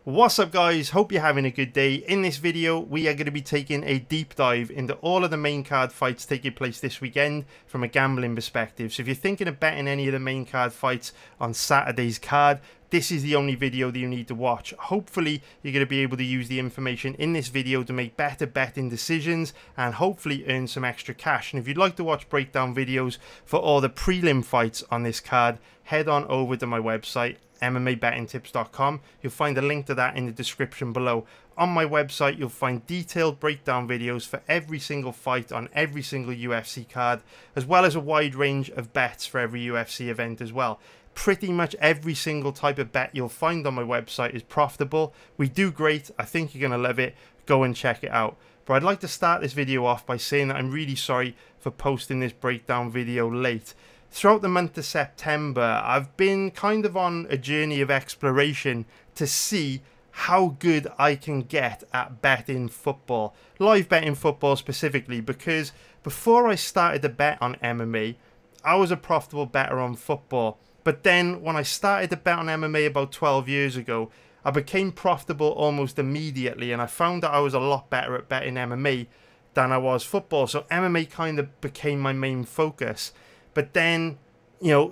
What's up guys, hope you're having a good day. In this video we are going to be taking a deep dive into all of the main card fights taking place this weekend from a gambling perspective. So if you're thinking of betting any of the main card fights on Saturday's card, this is the only video that you need to watch. Hopefully you're going to be able to use the information in this video to make better betting decisions and hopefully earn some extra cash. And if you'd like to watch breakdown videos for all the prelim fights on this card, head on over to my website, MMABettingTips.com. You'll find a link to that in the description below. On my website you'll find detailed breakdown videos for every single fight on every single UFC card, as well as a wide range of bets for every UFC event as well. Pretty much every single type of bet you'll find on my website is profitable. We do great. I think you're going to love it. Go and check it out. But I'd like to start this video off by saying that I'm really sorry for posting this breakdown video late. Throughout the month of September, I've been kind of on a journey of exploration to see how good I can get at betting football. Live betting football specifically, because before I started to bet on MMA, I was a profitable bettor on football. But then when I started to bet on MMA about 12 years ago, I became profitable almost immediately, and I found that I was a lot better at betting MMA than I was football. So MMA kind of became my main focus. But then,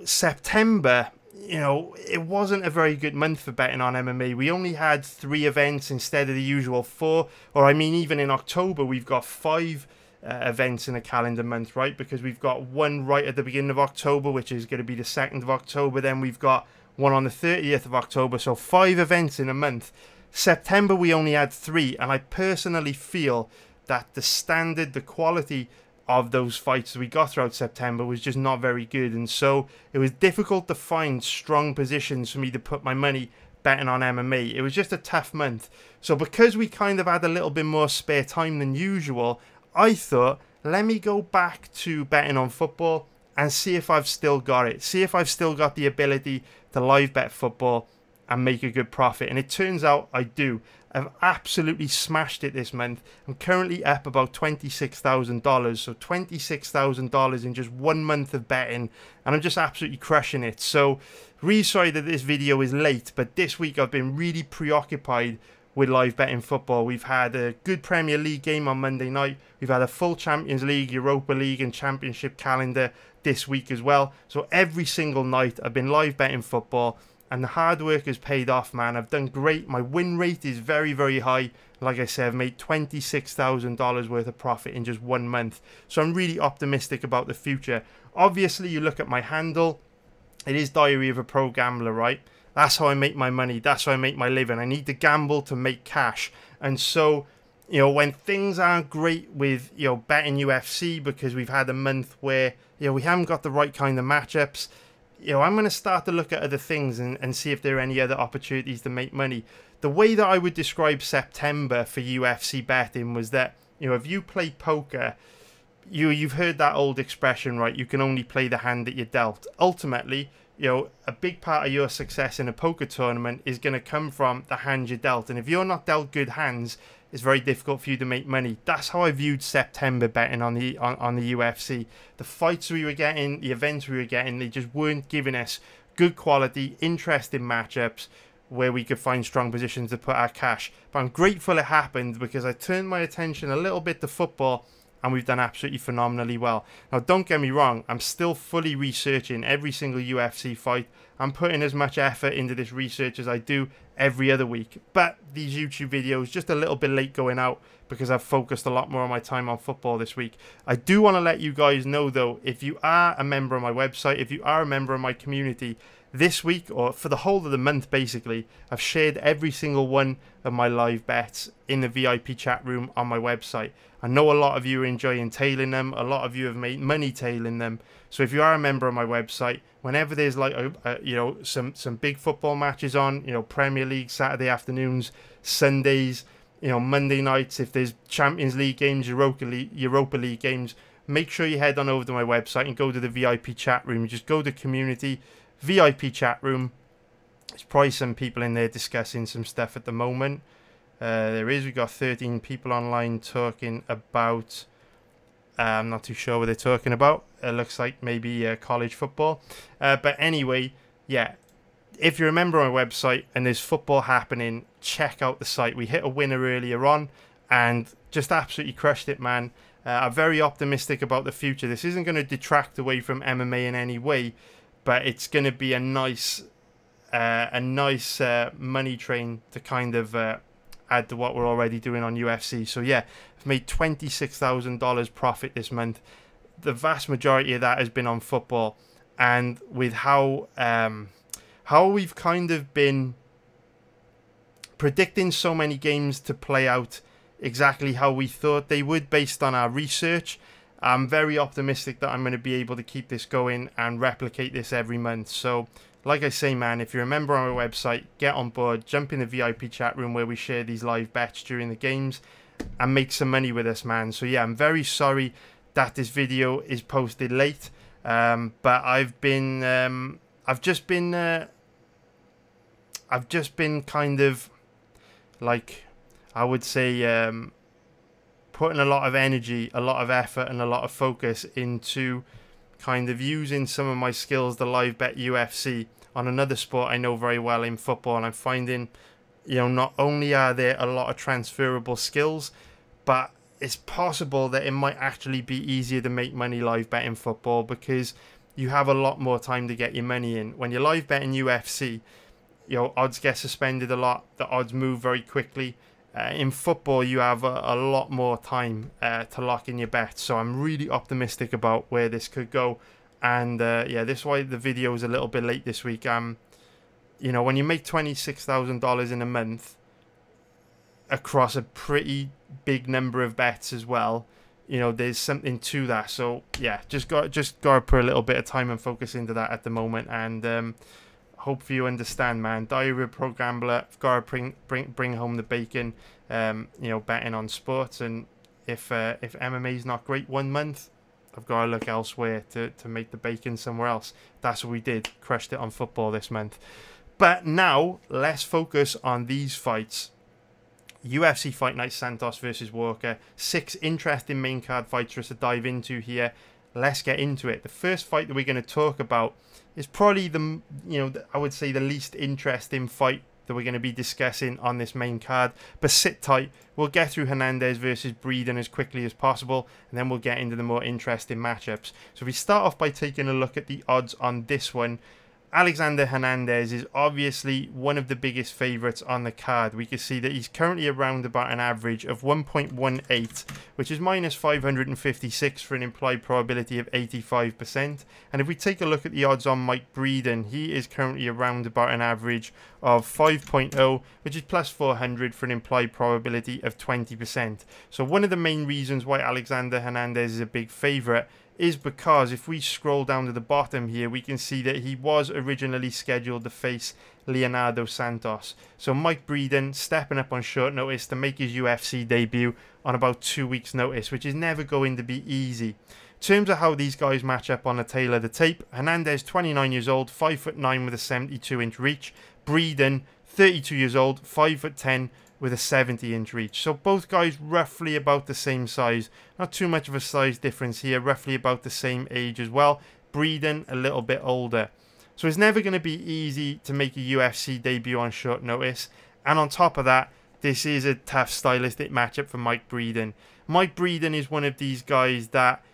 September, it wasn't a very good month for betting on MMA. We only had 3 events instead of the usual 4. Or I mean, even in October, we've got 5 events in a calendar month, right? Because we've got one right at the beginning of October, which is going to be the 2nd of October. Then we've got one on the 30th of October. So 5 events in a month. September, we only had 3. And I personally feel that the standard, the quality of those fights that we got throughout September was just not very good, and so it was difficult to find strong positions for me to put my money betting on MMA. It was just a tough month. So because we kind of had a little bit more spare time than usual, I thought, let me go back to betting on football and see if I've still got it. See if I've still got the ability to live bet football and make a good profit. And it turns out I do. I've absolutely smashed it this month. I'm currently up about $26,000. So $26,000 in just 1 month of betting. And I'm just absolutely crushing it. So really sorry that this video is late. But this week I've been really preoccupied with live betting football. We've had a good Premier League game on Monday night. We've had a full Champions League, Europa League and Championship calendar this week as well. So every single night I've been live betting football. And the hard work has paid off, man. I've done great. My win rate is very, very high. Like I said, I've made $26,000 worth of profit in just 1 month. So I'm really optimistic about the future. Obviously, you look at my handle. It is Diary of a Pro Gambler, right? That's how I make my money. That's how I make my living. I need to gamble to make cash. And so, when things aren't great with, betting UFC, because we've had a month where, we haven't got the right kind of matchups, I'm going to start to look at other things and see if there are any other opportunities to make money. The way that I would describe September for UFC betting was that, if you play poker, you've heard that old expression, right? You can only play the hand that you're dealt. Ultimately, a big part of your success in a poker tournament is going to come from the hand you're dealt. And if you're not dealt good hands, it's very difficult for you to make money. That's how I viewed September betting on the UFC. The fights we were getting, the events we were getting, they just weren't giving us good quality, interesting matchups where we could find strong positions to put our cash. But I'm grateful it happened, because I turned my attention a little bit to football and we've done absolutely phenomenally well. Now, don't get me wrong, I'm still fully researching every single UFC fight. I'm putting as much effort into this research as I do every other week. But these YouTube videos, just a little bit late going out because I've focused a lot more of my time on football this week. I do want to let you guys know, though, if you are a member of my website, if you are a member of my community, this week, or for the whole of the month basically, I've shared every single one of my live bets in the VIP chat room on my website. I know a lot of you are enjoying tailing them. A lot of you have made money tailing them. So if you are a member of my website, whenever there's like some big football matches on, Premier League Saturday afternoons, Sundays, Monday nights, if there's Champions League games, Europa League games, make sure you head on over to my website and go to the VIP chat room. You just go to community, VIP chat room. There's probably some people in there discussing some stuff at the moment. We've got 13 people online talking about, I'm not too sure what they're talking about. It looks like maybe college football. But anyway, yeah, if you're a member on our website and there's football happening, check out the site. We hit a winner earlier on and just absolutely crushed it, man. I'm very optimistic about the future. This isn't going to detract away from MMA in any way, but it's going to be a nice money train to kind of add to what we're already doing on UFC. So yeah, I've made $26,000 profit this month. The vast majority of that has been on football, and with how we've kind of been predicting so many games to play out exactly how we thought they would based on our research, I'm very optimistic that I'm going to be able to keep this going and replicate this every month. So like I say, man, if you're a member on our website, get on board, jump in the VIP chat room where we share these live bets during the games and make some money with us, man. So yeah, I'm very sorry that this video is posted late, but I've just been kind of, like, I would say, putting a lot of energy, a lot of effort and a lot of focus into kind of using some of my skills to live bet UFC on another sport I know very well in football. And I'm finding, you know, not only are there a lot of transferable skills, but it's possible that it might actually be easier to make money live betting football because you have a lot more time to get your money in. When you're live betting UFC, you know, odds get suspended a lot, the odds move very quickly. In football, you have a lot more time to lock in your bets. So I'm really optimistic about where this could go. And yeah, this is why the video is a little bit late this week. You know, when you make $26,000 in a month across a pretty big number of bets as well, you know, there's something to that. So yeah, just got to put a little bit of time and focus into that at the moment. And hopefully you understand, man. Diary Pro Gambler, I've got to bring home the bacon. You know, betting on sports, and if MMA is not great one month, I've got to look elsewhere to make the bacon somewhere else. That's what we did. Crushed it on football this month. But now let's focus on these fights. UFC Fight Night Santos versus Walker. 6 interesting main card fights for us to dive into here. Let's get into it. The first fight that we're going to talk about is probably the, you know, I would say the least interesting fight that we're going to be discussing on this main card. But sit tight. We'll get through Hernandez versus Breeden as quickly as possible, and then we'll get into the more interesting matchups. So if we start off by taking a look at the odds on this one, Alexander Hernandez is obviously one of the biggest favourites on the card. We can see that he's currently around about an average of 1.18, which is minus 556 for an implied probability of 85%. And if we take a look at the odds on Mike Breeden, he is currently around about an average of 5.0, which is plus 400 for an implied probability of 20%. So one of the main reasons why Alexander Hernandez is a big favourite is because if we scroll down to the bottom here, we can see that he was originally scheduled to face Leonardo Santos. So Mike Breeden stepping up on short notice to make his UFC debut on about 2 weeks notice, which is never going to be easy. In terms of how these guys match up on a tail of the tape, Hernandez 29 years old, 5'9" with a 72-inch reach. Breeden 32 years old, 5'10" with a 70-inch reach. So both guys roughly about the same size. Not too much of a size difference here. Roughly about the same age as well. Breeden a little bit older. So it's never going to be easy to make a UFC debut on short notice. And on top of that, this is a tough stylistic matchup for Mike Breeden. Mike Breeden is one of these guys that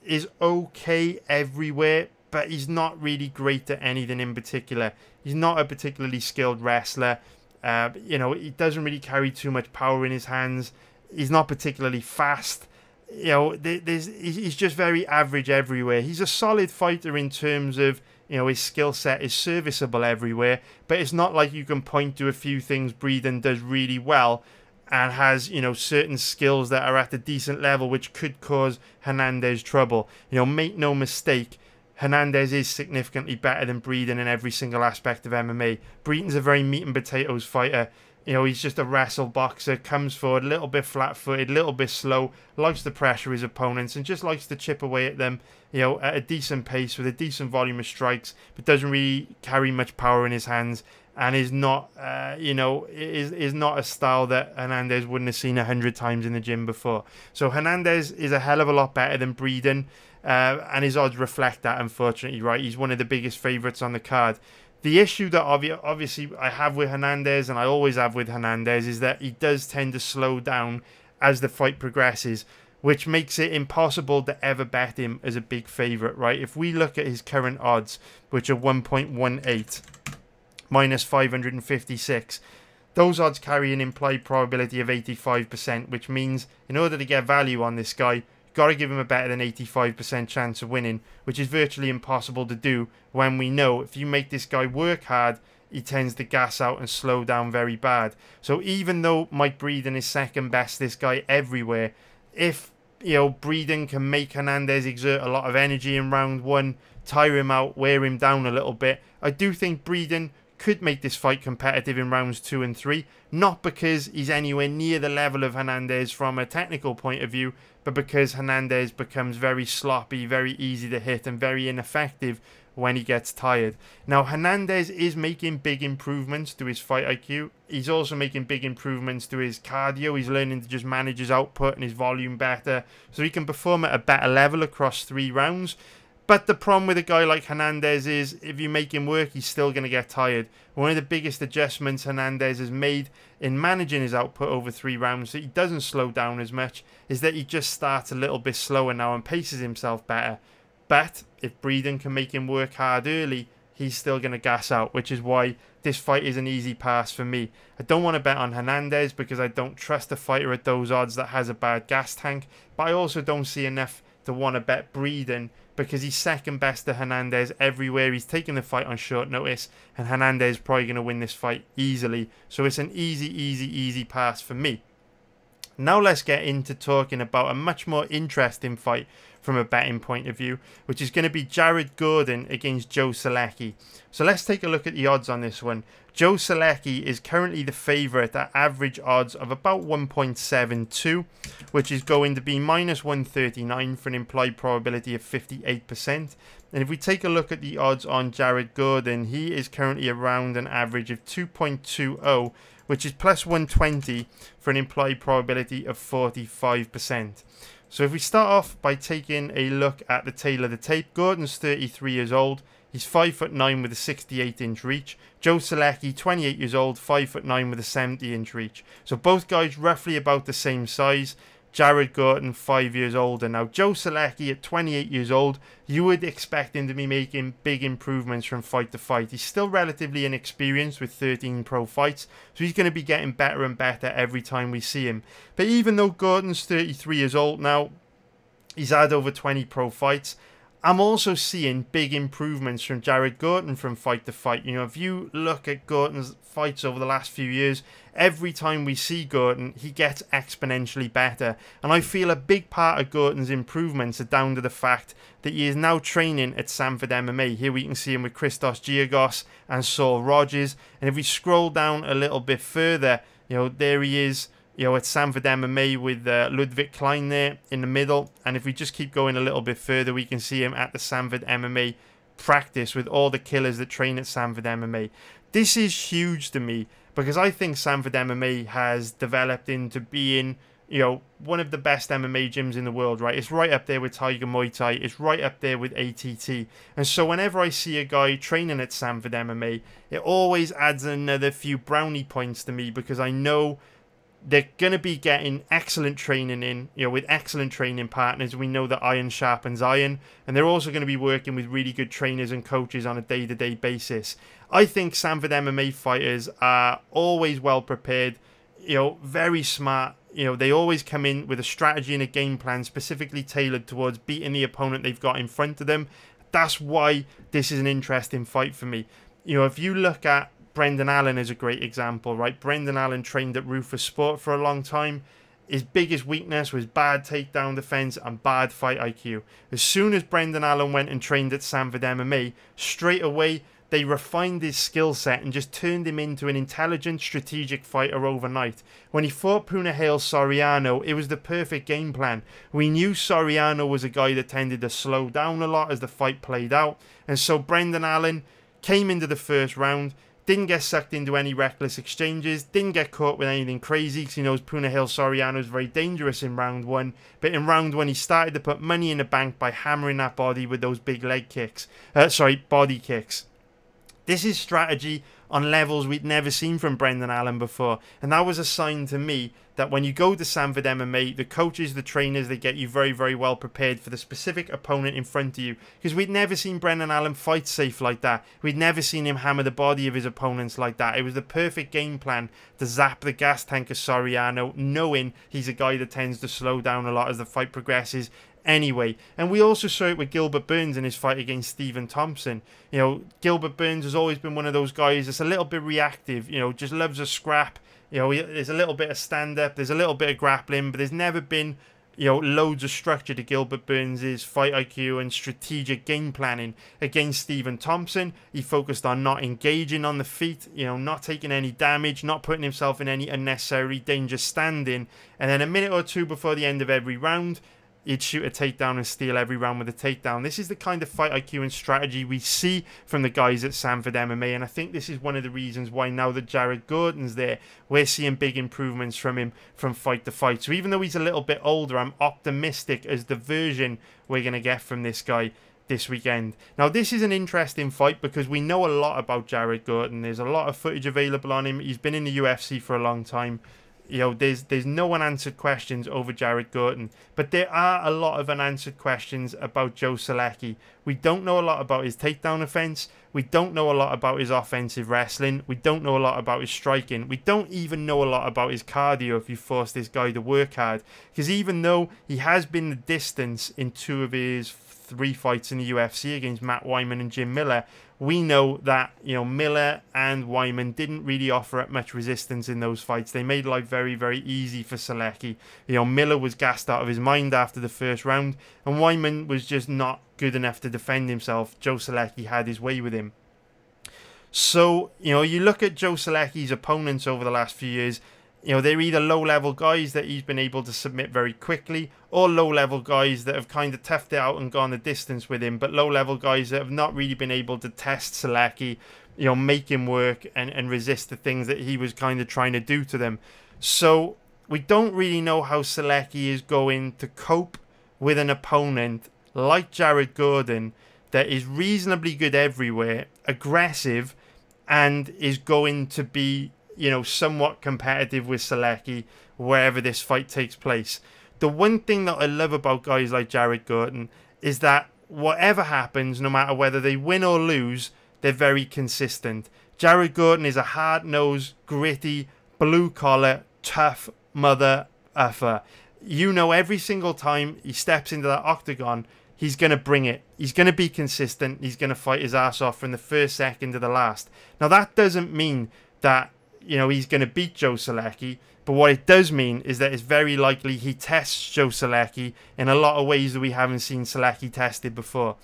is okay everywhere, but he's not really great at anything in particular. He's not a particularly skilled wrestler. You know, he doesn't really carry too much power in his hands. He's not particularly fast. You know, he's just very average everywhere. He's a solid fighter in terms of, you know, his skill set is serviceable everywhere. But it's not like you can point to a few things Breeden does really well and has, you know, certain skills that are at a decent level which could cause Hernandez trouble. You know, make no mistake, Hernandez is significantly better than Breeden in every single aspect of MMA. Breeden's a very meat and potatoes fighter. You know, he's just a wrestle boxer, comes forward a little bit flat-footed, a little bit slow, likes to pressure his opponents and just likes to chip away at them, you know, at a decent pace with a decent volume of strikes, but doesn't really carry much power in his hands and is not, you know, is not a style that Hernandez wouldn't have seen 100 times in the gym before. So Hernandez is a hell of a lot better than Breeden. And his odds reflect that, unfortunately, right? He's one of the biggest favourites on the card. The issue that obviously I have with Hernandez, and I always have with Hernandez, is that he does tend to slow down as the fight progresses, which makes it impossible to ever bet him as a big favourite, right? If we look at his current odds, which are 1.18, minus 556, those odds carry an implied probability of 85%, which means in order to get value on this guy, got to give him a better than 85% chance of winning, which is virtually impossible to do when we know if you make this guy work hard, he tends to gas out and slow down very bad. So even though Mike Breeden is second best this guy everywhere, if Breeden can make Hernandez exert a lot of energy in round 1, tire him out, wear him down a little bit, I do think Breeden could make this fight competitive in rounds 2 and 3, not because he's anywhere near the level of Hernandez from a technical point of view, but because Hernandez becomes very sloppy, very easy to hit, and very ineffective when he gets tired. Now, Hernandez is making big improvements to his fight IQ. He's also making big improvements to his cardio. He's learning to just manage his output and his volume better, so he can perform at a better level across 3 rounds. But the problem with a guy like Hernandez is if you make him work, he's still going to get tired. One of the biggest adjustments Hernandez has made in managing his output over 3 rounds, so he doesn't slow down as much, is that he just starts a little bit slower now and paces himself better. But if Breeden can make him work hard early, he's still going to gas out, which is why this fight is an easy pass for me. I don't want to bet on Hernandez because I don't trust a fighter at those odds that has a bad gas tank, but I also don't see enough to want to bet Breeden because he's second best to Hernandez everywhere. He's taking the fight on short notice, and Hernandez is probably going to win this fight easily. So it's an easy pass for me. Now let's get into talking about a much more interesting fight from a betting point of view, which is going to be Jared Gordon against Joe Solecki. So let's take a look at the odds on this one. Joe Solecki is currently the favourite at average odds of about 1.72, which is going to be minus 139 for an implied probability of 58%. And if we take a look at the odds on Jared Gordon, he is currently around an average of 2.20, which is plus 120 for an implied probability of 45%. So if we start off by taking a look at the tail of the tape, Gordon's 33 years old. He's 5'9" with a 68-inch reach. Joe Solecki, 28 years old, 5'9" with a 70-inch reach. So both guys roughly about the same size. Jared Gordon, 5 years older. Now, Joe Solecki at 28 years old, you would expect him to be making big improvements from fight to fight. He's still relatively inexperienced with 13 pro fights, so he's going to be getting better and better every time we see him. But even though Gordon's 33 years old now, he's had over 20 pro fights, I'm also seeing big improvements from Jared Gordon from fight to fight. You know, if you look at Gordon's fights over the last few years, every time we see Gordon, he gets exponentially better. And I feel a big part of Gordon's improvements are down to the fact that he is now training at Sanford MMA. Here we can see him with Christos Giagos and Saul Rogers. And if we scroll down a little bit further, you know, there he is, you know, at Sanford MMA with Ludwig Klein there in the middle. And if we just keep going a little bit further, we can see him at the Sanford MMA practice with all the killers that train at Sanford MMA. This is huge to me because I think Sanford MMA has developed into being, you know, one of the best MMA gyms in the world, right? It's right up there with Tiger Muay Thai. It's right up there with ATT. And so whenever I see a guy training at Sanford MMA, it always adds another few brownie points to me because I know they're going to be getting excellent training in, you know, with excellent training partners. We know that iron sharpens iron, and they're also going to be working with really good trainers and coaches on a day-to-day basis. I think Sanford MMA fighters are always well prepared, you know, very smart. You know, they always come in with a strategy and a game plan specifically tailored towards beating the opponent they've got in front of them. That's why this is an interesting fight for me. You know, if you look at Brendan Allen is a great example, right? Brendan Allen trained at Rufus Sport for a long time. His biggest weakness was bad takedown defense and bad fight IQ. As soon as Brendan Allen went and trained at Sanford MMA, straight away they refined his skill set and just turned him into an intelligent, strategic fighter overnight. When he fought Punahele Soriano, it was the perfect game plan. We knew Soriano was a guy that tended to slow down a lot as the fight played out, and so Brendan Allen came into the first round, didn't get sucked into any reckless exchanges, didn't get caught with anything crazy because he knows Punahele Soriano is very dangerous in round 1. But in round 1, he started to put money in the bank by hammering that body with those big leg kicks. Body kicks. This is strategy on levels we'd never seen from Brendan Allen before. And that was a sign to me that when you go to Sanford MMA, the coaches, the trainers, they get you very, very well prepared for the specific opponent in front of you. Because we'd never seen Brendan Allen fight safe like that. We'd never seen him hammer the body of his opponents like that. It was the perfect game plan to zap the gas tank of Soriano, knowing he's a guy that tends to slow down a lot as the fight progresses anyway. And we also saw it with Gilbert Burns in his fight against Stephen Thompson. You know, Gilbert Burns has always been one of those guys that's a little bit reactive, you know, just loves a scrap. You know, there's a little bit of stand-up, there's a little bit of grappling, but there's never been, you know, loads of structure to Gilbert Burns' fight IQ and strategic game planning. Against Stephen Thompson, he focused on not engaging on the feet, you know, not taking any damage, not putting himself in any unnecessary danger standing. And then a minute or two before the end of every round, he'd shoot a takedown and steal every round with a takedown. This is the kind of fight IQ and strategy we see from the guys at Sanford MMA, and I think this is one of the reasons why now that Jared Gordon's there, we're seeing big improvements from him from fight to fight. So even though he's a little bit older, I'm optimistic as the version we're going to get from this guy this weekend. Now, this is an interesting fight because we know a lot about Jared Gordon. There's a lot of footage available on him. He's been in the UFC for a long time. You know, there's no unanswered questions over Jared Gordon, but there are a lot of unanswered questions about Joe Solecki. We don't know a lot about his takedown offense. We don't know a lot about his offensive wrestling. We don't know a lot about his striking. We don't even know a lot about his cardio if you force this guy to work hard. Because even though he has been the distance in 2 of his 3 fights in the UFC against Matt Wyman and Jim Miller, we know that, you know, Miller and Wyman didn't really offer up much resistance in those fights. They made life very, very easy for Solecki. You know, Miller was gassed out of his mind after the first round, and Wyman was just not good enough to defend himself. Joe Solecki had his way with him. So, you know, you look at Joe Solecki's opponents over the last few years, you know, they're either low-level guys that he's been able to submit very quickly, or low-level guys that have kind of toughed it out and gone the distance with him, but low-level guys that have not really been able to test Solecki, you know, make him work and resist the things that he was kind of trying to do to them. So we don't really know how Solecki is going to cope with an opponent like Jared Gordon that is reasonably good everywhere, aggressive, and is going to be, you know, somewhat competitive with Solecki wherever this fight takes place. The one thing that I love about guys like Jared Gordon is that whatever happens, no matter whether they win or lose, they're very consistent. Jared Gordon is a hard-nosed, gritty, blue-collar, tough mother effer. You know, every single time he steps into that octagon, he's going to bring it. He's going to be consistent. He's going to fight his ass off from the first second to the last. Now, that doesn't mean that, you know, he's going to beat Joe Solecki, but what it does mean is that it's very likely he tests Joe Solecki in a lot of ways that we haven't seen Solecki tested before.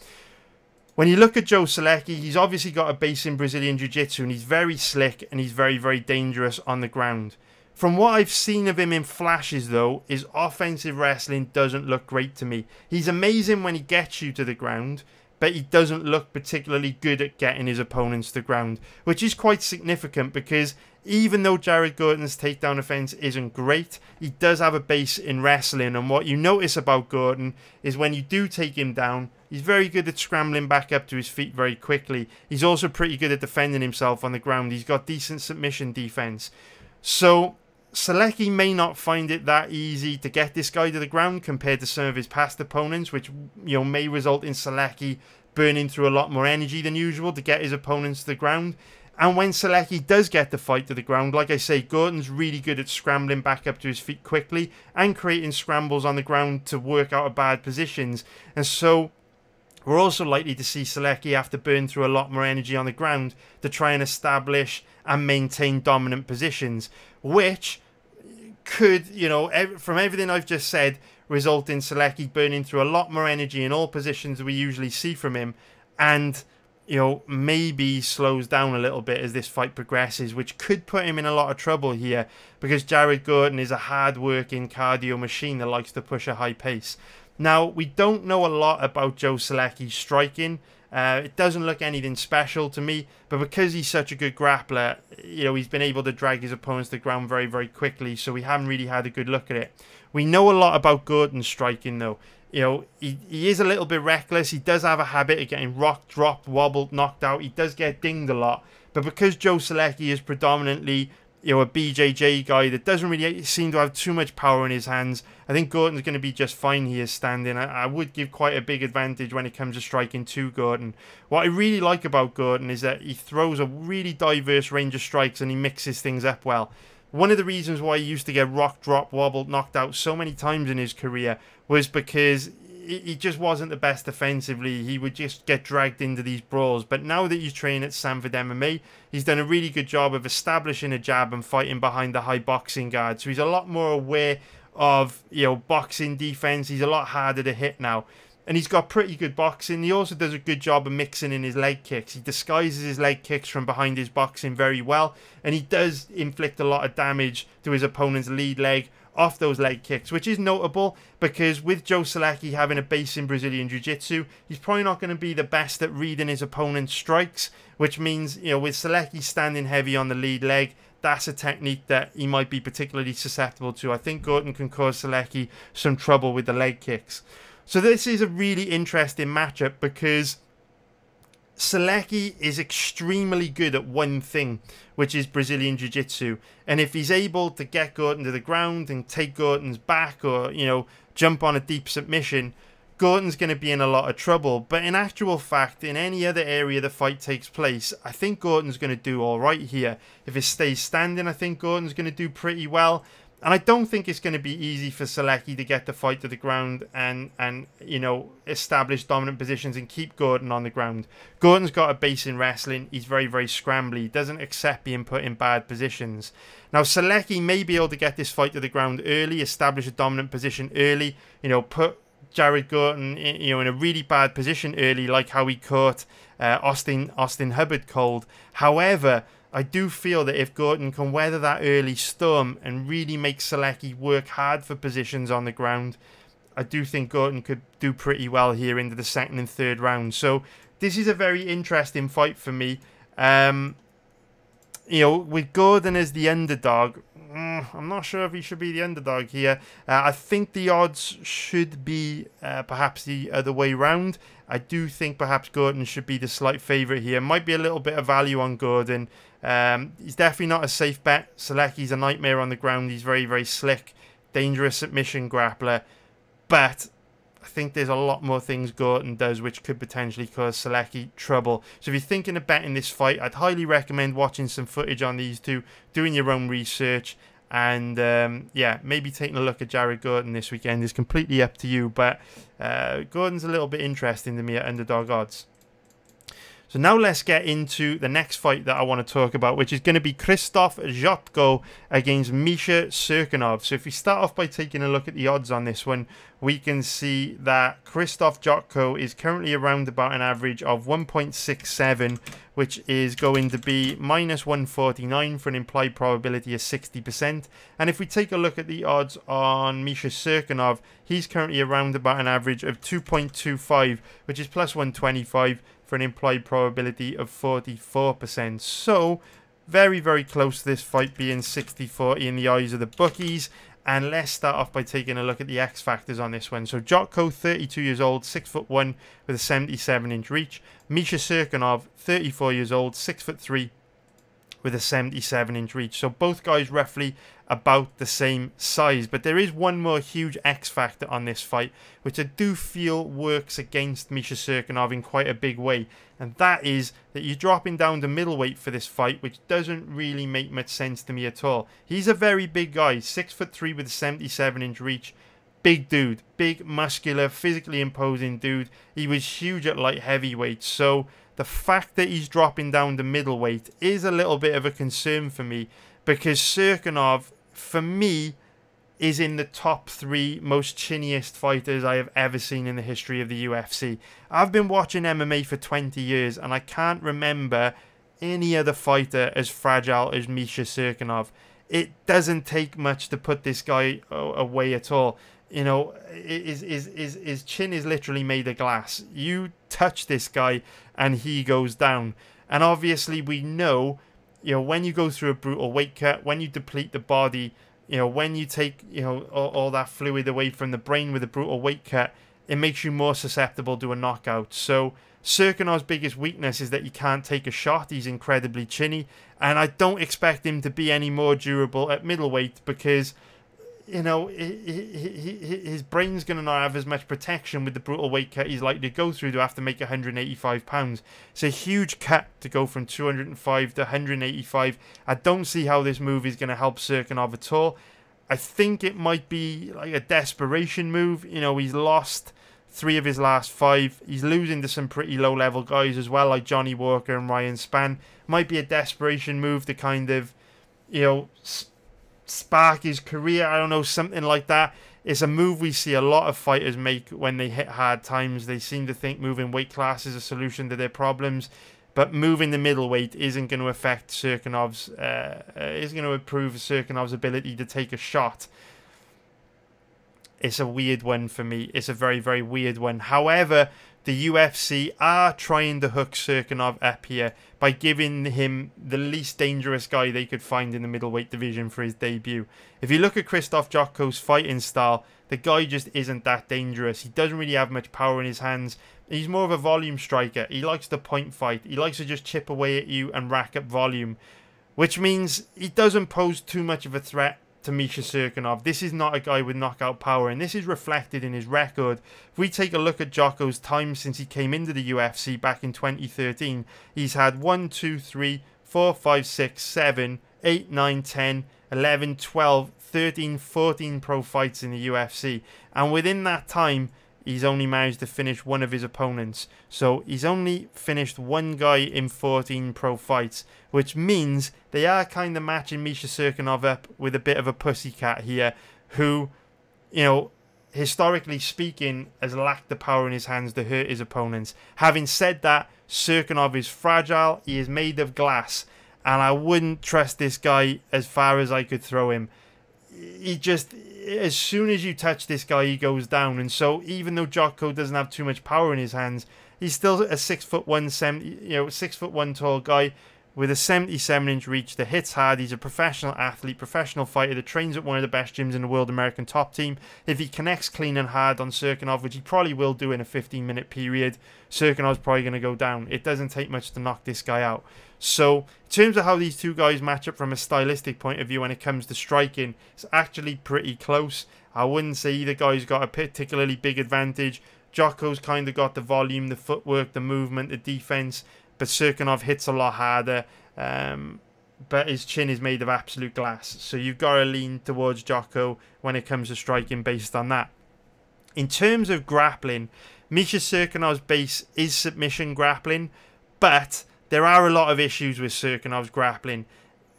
When you look at Joe Solecki, he's obviously got a base in Brazilian Jiu-Jitsu, and he's very slick and he's very, very dangerous on the ground. From what I've seen of him in flashes, though, his offensive wrestling doesn't look great to me. He's amazing when he gets you to the ground, but he doesn't look particularly good at getting his opponents to the ground, which is quite significant because even though Jared Gordon's takedown offense isn't great, he does have a base in wrestling, and what you notice about Gordon is when you do take him down, he's very good at scrambling back up to his feet very quickly. He's also pretty good at defending himself on the ground. He's got decent submission defense. So Solecki may not find it that easy to get this guy to the ground compared to some of his past opponents, which, you know, may result in Solecki burning through a lot more energy than usual to get his opponents to the ground. And when Solecki does get the fight to the ground, like I say, Gordon's really good at scrambling back up to his feet quickly and creating scrambles on the ground to work out of bad positions. And so we're also likely to see Solecki have to burn through a lot more energy on the ground to try and establish and maintain dominant positions, which could, you know, from everything I've just said, result in Solecki burning through a lot more energy in all positions we usually see from him, and, you know, maybe slows down a little bit as this fight progresses, which could put him in a lot of trouble here because Jared Gordon is a hard-working cardio machine that likes to push a high pace. Now, we don't know a lot about Joe Solecki's striking. It doesn't look anything special to me, but because he's such a good grappler, you know, he's been able to drag his opponents to the ground very, very quickly, so we haven't really had a good look at it. We know a lot about Gordon's striking, though. You know, he is a little bit reckless. He does have a habit of getting rocked, dropped, wobbled, knocked out. He does get dinged a lot. But because Joe Solecki is predominantly, you know, a BJJ guy that doesn't really seem to have too much power in his hands, I think Gordon's going to be just fine here standing. I would give quite a big advantage when it comes to striking to Gordon. What I really like about Gordon is that he throws a really diverse range of strikes and he mixes things up well. One of the reasons why he used to get rocked, dropped, wobbled, knocked out so many times in his career was because he just wasn't the best defensively. He would just get dragged into these brawls. But now that he's training at Sanford MMA, he's done a really good job of establishing a jab and fighting behind the high boxing guard. So he's a lot more aware of, you know, boxing defense. He's a lot harder to hit now. And he's got pretty good boxing. He also does a good job of mixing in his leg kicks. He disguises his leg kicks from behind his boxing very well. And he does inflict a lot of damage to his opponent's lead leg off those leg kicks, which is notable because with Joe Solecki having a base in Brazilian Jiu-Jitsu, he's probably not going to be the best at reading his opponent's strikes, which means, you know, with Solecki standing heavy on the lead leg, that's a technique that he might be particularly susceptible to. I think Gordon can cause Solecki some trouble with the leg kicks. So this is a really interesting matchup because Solecki is extremely good at one thing, which is Brazilian Jiu-Jitsu. And if he's able to get Gordon to the ground and take Gordon's back or, you know, jump on a deep submission, Gordon's going to be in a lot of trouble. But in actual fact, in any other area the fight takes place, I think Gordon's going to do all right here. If it stays standing, I think Gordon's going to do pretty well. And I don't think it's going to be easy for Solecki to get the fight to the ground and you know, establish dominant positions and keep Gordon on the ground. Gordon's got a base in wrestling. He's very, very scrambly. He doesn't accept being put in bad positions. Now, Solecki may be able to get this fight to the ground early, establish a dominant position early, you know, put Jared Gordon in, you know, in a really bad position early, like how he caught Austin Hubbard cold. However, I do feel that if Gordon can weather that early storm and really make Solecki work hard for positions on the ground, I do think Gordon could do pretty well here into the second and third round. So this is a very interesting fight for me. You know, with Gordon as the underdog, I'm not sure if he should be the underdog here. I think the odds should be perhaps the other way round. I do think perhaps Gordon should be the slight favourite here. Might be a little bit of value on Gordon. He's definitely not a safe bet. Solecki's a nightmare on the ground. He's very, very slick, dangerous submission grappler. But I think there's a lot more things Gordon does which could potentially cause Solecki trouble. So if you're thinking of betting this fight, I'd highly recommend watching some footage on these two, doing your own research, and yeah, maybe taking a look at Jared Gordon this weekend is completely up to you. But Gordon's a little bit interesting to me at underdog odds. So now let's get into the next fight that I want to talk about, which is going to be Krzysztof Jotko against Misha Cirkunov. So if we start off by taking a look at the odds on this one, we can see that Krzysztof Jotko is currently around about an average of 1.67, which is going to be minus 149 for an implied probability of 60%. And if we take a look at the odds on Misha Cirkunov, he's currently around about an average of 2.25, which is plus 125 for an implied probability of 44%. So very, very close to this fight being 60-40 in the eyes of the bookies. And let's start off by taking a look at the X factors on this one. So Jotko, 32 years old, 6'1", with a 77-inch reach. Misha Cirkunov, 34 years old, 6'3", with a 77-inch reach. So both guys roughly about the same size. But there is one more huge X factor on this fight, which I do feel works against Misha Cirkunov in quite a big way. And that is that you're dropping down to middleweight for this fight, which doesn't really make much sense to me at all. He's a very big guy, 6'3" with a 77-inch reach. Big dude, big, muscular, physically imposing dude. He was huge at light heavyweight. So the fact that he's dropping down to middleweight is a little bit of a concern for me, because Cirkunov, for me, is in the top 3 most chinniest fighters I have ever seen in the history of the UFC. I've been watching MMA for 20 years and I can't remember any other fighter as fragile as Misha Cirkunov. It doesn't take much to put this guy away at all. You know, his chin is literally made of glass. You touch this guy and he goes down. And obviously we know, you know, when you go through a brutal weight cut, when you deplete the body, you know, when you take, you know, all that fluid away from the brain with a brutal weight cut, it makes you more susceptible to a knockout. So Cirkunov's biggest weakness is that he can't take a shot. He's incredibly chinny. And I don't expect him to be any more durable at middleweight because, you know, his brain's going to not have as much protection with the brutal weight cut he's likely to go through to have to make 185 pounds. It's a huge cut to go from 205 to 185. I don't see how this move is going to help Cirkunov at all. I think it might be like a desperation move. You know, he's lost 3 of his last 5. He's losing to some pretty low-level guys as well, like Johnny Walker and Ryan Spann. Might be a desperation move to kind of, you know, spark his career. I don't know, something like that. It's a move we see a lot of fighters make when they hit hard times. They seem to think moving weight class is a solution to their problems, but moving the middleweight isn't going to affect Cirkunov's, is going to improve Cirkunov's ability to take a shot. It's a weird one for me. It's a very, very weird one. However, the UFC are trying to hook Cirkunov up here by giving him the least dangerous guy they could find in the middleweight division for his debut. If you look at Krzysztof Jotko's fighting style, the guy just isn't that dangerous. He doesn't really have much power in his hands. He's more of a volume striker. He likes to point fight. He likes to just chip away at you and rack up volume, which means he doesn't pose too much of a threat to Misha Cirkunov. This is not a guy with knockout power, and this is reflected in his record. If we take a look at Jotko's time since he came into the UFC back in 2013, he's had 1, 2, 3, 4, 5, 6, 7, 8, 9, 10, 11, 12, 13, 14 pro fights in the UFC. And within that time, he's only managed to finish one of his opponents. So he's only finished one guy in 14 pro fights, which means they are kind of matching Misha Cirkunov up with a bit of a pussycat here, who, you know, historically speaking, has lacked the power in his hands to hurt his opponents. Having said that, Cirkunov is fragile. He is made of glass, and I wouldn't trust this guy as far as I could throw him. He just, as soon as you touch this guy, he goes down. And so even though Jotko doesn't have too much power in his hands, he's still a 6'1" tall guy with a 77-inch reach that hits hard. He's a professional athlete, professional fighter that trains at one of the best gyms in the world, American Top Team. If he connects clean and hard on Cirkunov, which he probably will do in a 15-minute period, Cirkunov's probably going to go down. It doesn't take much to knock this guy out. So, in terms of how these two guys match up from a stylistic point of view when it comes to striking, it's actually pretty close. I wouldn't say either guy's got a particularly big advantage. Jotko's kind of got the volume, the footwork, the movement, the defense, but Cirkunov hits a lot harder. But his chin is made of absolute glass. So you've got to lean towards Jotko when it comes to striking based on that. In terms of grappling, Misha Cirkunov's base is submission grappling, but there are a lot of issues with Cirkunov's grappling.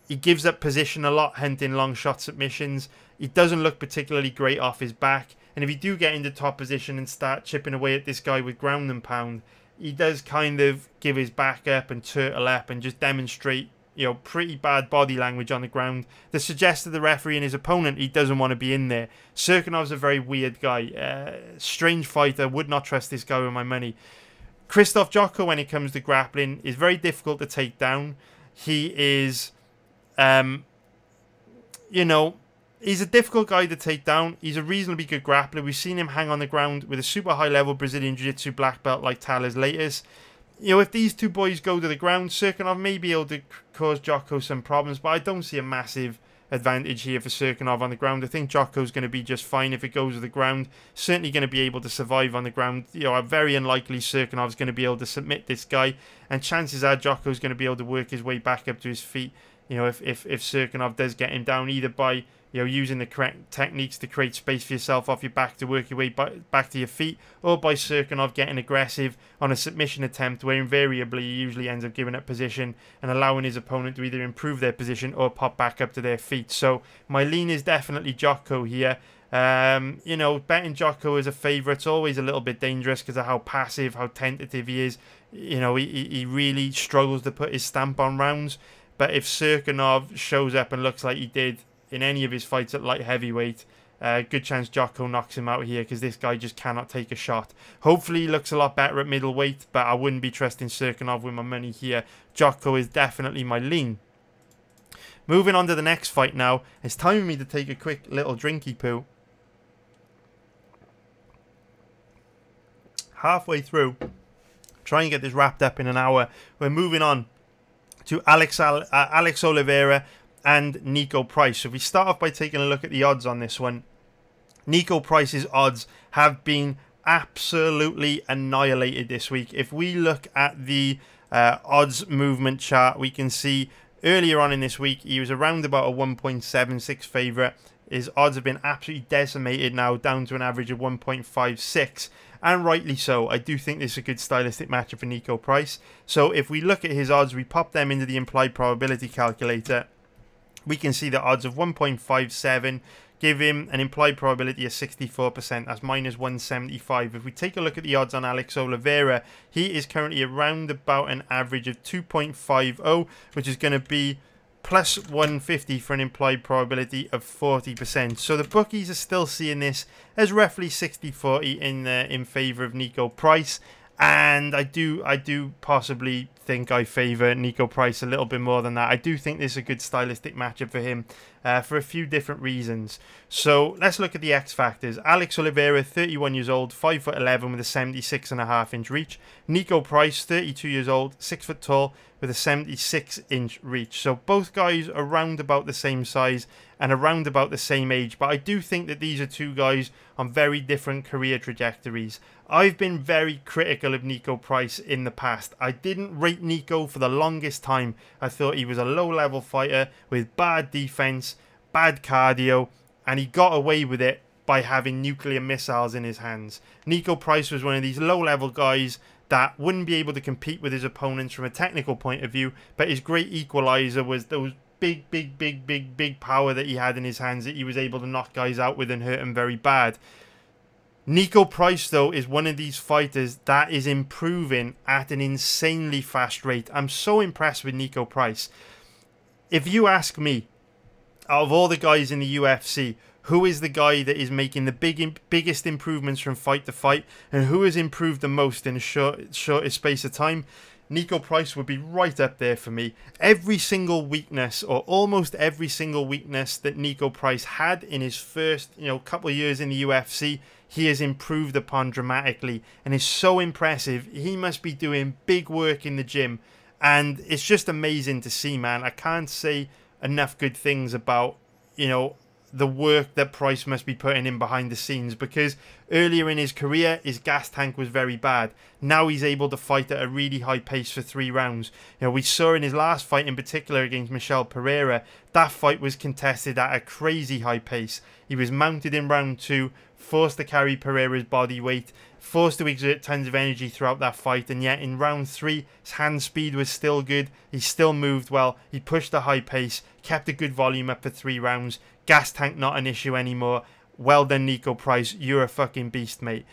He gives up position a lot, hunting long shot submissions. He doesn't look particularly great off his back. And if you do get into top position and start chipping away at this guy with ground and pound, he does kind of give his back up and turtle up and just demonstrate, you know, pretty bad body language on the ground that suggests to the referee and his opponent he doesn't want to be in there. Cirkunov's a very weird guy. Strange fighter. Would not trust this guy with my money. Krzysztof Jotko, when it comes to grappling, is very difficult to take down. He is, you know, he's a difficult guy to take down. He's a reasonably good grappler. We've seen him hang on the ground with a super high-level Brazilian Jiu-Jitsu black belt like Thales Leites. You know, if these two boys go to the ground, Cirkunov may be able to cause Jotko some problems, but I don't see a massive advantage here for Cirkunov on the ground. I think Jotko's going to be just fine if it goes to the ground. Certainly going to be able to survive on the ground. You know, very unlikely Cirkunov's going to be able to submit this guy, and chances are Jotko's going to be able to work his way back up to his feet. You know, if Cirkunov does get him down, either by, you know, using the correct techniques to create space for yourself off your back to work your way back to your feet, or by Cirkunov getting aggressive on a submission attempt where invariably he usually ends up giving up position and allowing his opponent to either improve their position or pop back up to their feet. So my lean is definitely Jotko here. You know, betting Jotko as a favourite's always a little bit dangerous because of how passive, how tentative he is. You know, he really struggles to put his stamp on rounds. But if Cirkunov shows up and looks like he did in any of his fights at light heavyweight, good chance Jotko knocks him out here because this guy just cannot take a shot. Hopefully he looks a lot better at middleweight, but I wouldn't be trusting Cirkunov with my money here. Jotko is definitely my lean. Moving on to the next fight now. It's time for me to take a quick little drinky poo. Halfway through. Try and get this wrapped up in an hour. We're moving on to Alex Oliveira and Nico Price. So if we start off by taking a look at the odds on this one. Nico Price's odds have been absolutely annihilated this week. If we look at the odds movement chart, we can see earlier on in this week he was around about a 1.76 favourite. His odds have been absolutely decimated now, down to an average of 1.56, and rightly so. I do think this is a good stylistic matchup for Nico Price. So if we look at his odds, we pop them into the implied probability calculator, we can see the odds of 1.57 give him an implied probability of 64%. That's minus 175. If we take a look at the odds on Alex Oliveira, he is currently around about an average of 2.50, which is going to be plus 150 for an implied probability of 40%. So the bookies are still seeing this as roughly 60-40 in favour of Nico Price. And I do possibly think I favour Nico Price a little bit more than that. I do think this is a good stylistic matchup for him for a few different reasons. So let's look at the X factors. Alex Oliveira, 31 years old, 5'11" with a 76.5-inch reach. Nico Price, 32 years old, 6 foot tall with a 76-inch reach. So both guys are around about the same size and around about the same age. But I do think that these are two guys on very different career trajectories. I've been very critical of Nico Price in the past. I didn't rate Nico for the longest time. I thought he was a low-level fighter with bad defense, bad cardio, and he got away with it by having nuclear missiles in his hands. Nico Price was one of these low-level guys that wouldn't be able to compete with his opponents from a technical point of view, but his great equalizer was those big power that he had in his hands that he was able to knock guys out with and hurt them very bad. Nico Price, though, is one of these fighters that is improving at an insanely fast rate. I'm so impressed with Nico Price. If you ask me, out of all the guys in the UFC, who is the guy that is making the biggest improvements from fight to fight, and who has improved the most in the shortest space of time, Nico Price would be right up there for me. Every single weakness, or almost every single weakness that Nico Price had in his first couple of years in the UFC, he has improved upon dramatically and is so impressive. He must be doing big work in the gym, and it's just amazing to see, man. I can't say enough good things about the work that Price must be putting in behind the scenes, because earlier in his career his gas tank was very bad. Now he's able to fight at a really high pace for 3 rounds. We saw in his last fight in particular against Michel Pereira, that fight was contested at a crazy high pace. He was mounted in round 2, forced to carry Pereira's body weight, forced to exert tons of energy throughout that fight, and yet in round 3 his hand speed was still good. He still moved well, he pushed a high pace, kept a good volume up for 3 rounds. Gas tank not an issue anymore. Well done, Nico Price. You're a fucking beast, mate.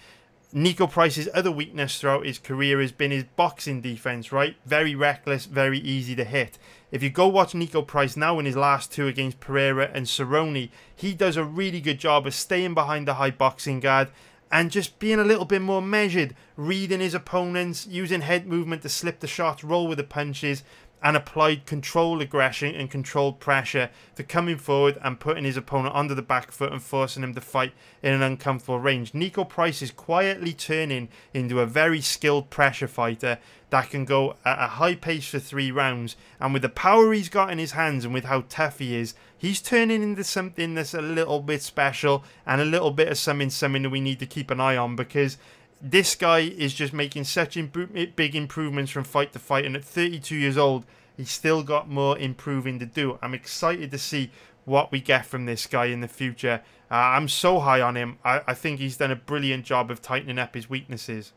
Nico Price's other weakness throughout his career has been his boxing defense, right? Very reckless, very easy to hit. If you go watch Nico Price now in his last 2 against Pereira and Cerrone, he does a really good job of staying behind the high boxing guard and just being a little bit more measured, reading his opponents, using head movement to slip the shots, roll with the punches, and applied controlled aggression and controlled pressure to coming forward and putting his opponent onto the back foot and forcing him to fight in an uncomfortable range. Nico Price is quietly turning into a very skilled pressure fighter that can go at a high pace for 3 rounds, and with the power he's got in his hands and with how tough he is, he's turning into something that's a little bit special and a little bit of something that we need to keep an eye on, because this guy is just making such big improvements from fight to fight, and at 32 years old, he's still got more improving to do. I'm excited to see what we get from this guy in the future. I'm so high on him. I think he's done a brilliant job of tightening up his weaknesses.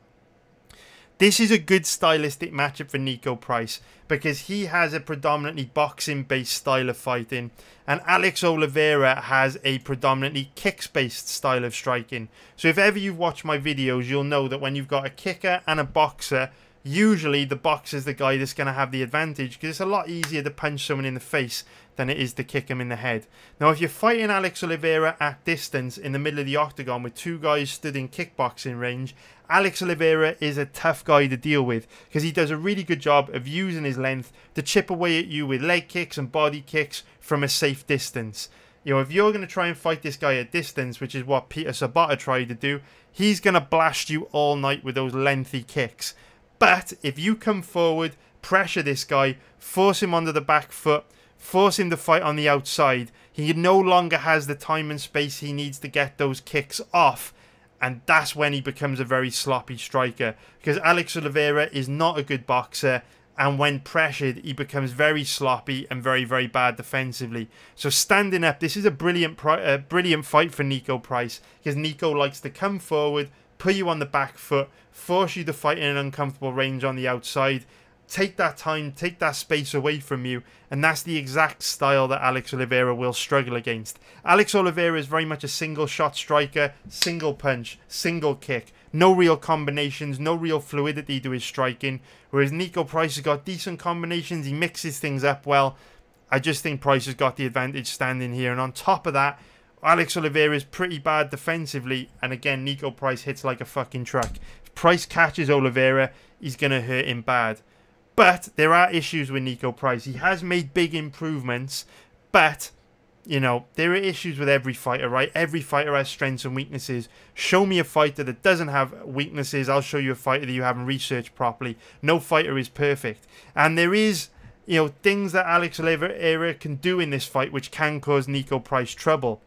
This is a good stylistic matchup for Nico Price because he has a predominantly boxing-based style of fighting, and Alex Oliveira has a predominantly kicks-based style of striking. So if ever you've watched my videos, you'll know that when you've got a kicker and a boxer, usually the boxer's the guy that's going to have the advantage, because it's a lot easier to punch someone in the face than it is to kick him in the head. Now, if you're fighting Alex Oliveira at distance in the middle of the octagon with two guys stood in kickboxing range, Alex Oliveira is a tough guy to deal with, because he does a really good job of using his length to chip away at you with leg kicks and body kicks from a safe distance. You know, if you're going to try and fight this guy at distance, which is what Peter Sabata tried to do, he's going to blast you all night with those lengthy kicks. But if you come forward, pressure this guy, force him onto the back foot, force him to fight on the outside, he no longer has the time and space he needs to get those kicks off. And that's when he becomes a very sloppy striker. Because Alex Oliveira is not a good boxer. And when pressured, he becomes very sloppy and very, very bad defensively. So standing up, this is a brilliant fight for Nico Price. Because Nico likes to come forward, put you on the back foot, force you to fight in an uncomfortable range on the outside, take that time, take that space away from you, and that's the exact style that Alex Oliveira will struggle against. Alex Oliveira is very much a single shot striker, single punch, single kick, no real combinations, no real fluidity to his striking, whereas Nico Price has got decent combinations, he mixes things up well. I just think Price has got the advantage standing here, and on top of that, Alex Oliveira is pretty bad defensively, and again, Nico Price hits like a fucking truck. If Price catches Oliveira, he's going to hurt him bad. But there are issues with Nico Price. He has made big improvements, but, you know, there are issues with every fighter, right? Every fighter has strengths and weaknesses. Show me a fighter that doesn't have weaknesses. I'll show you a fighter that you haven't researched properly. No fighter is perfect. And there is, you know, things that Alex Oliveira can do in this fight which can cause Nico Price trouble.